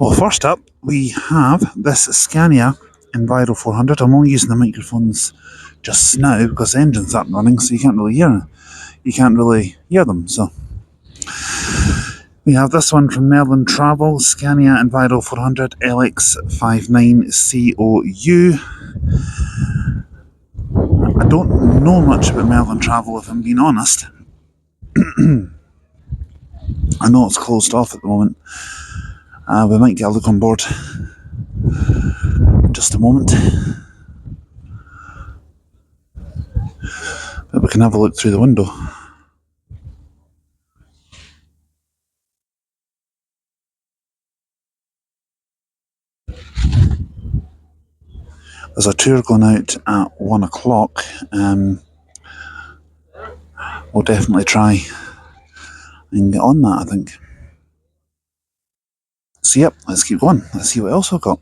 Well, first up, we have this Scania Enviro 400. I'm only using the microphones just now because the engine's up and running, so you can't really hear them. So we have this one from Merlin Travel, Scania Enviro 400 LX59COU. I don't know much about Merlin Travel, if I'm being honest. I know it's closed off at the moment. We might get a look on board in just a moment. But we can have a look through the window. There's a tour going out at 1 o'clock. We'll definitely try and get on that, I think. So yep, let's keep going. Let's see what else I've got.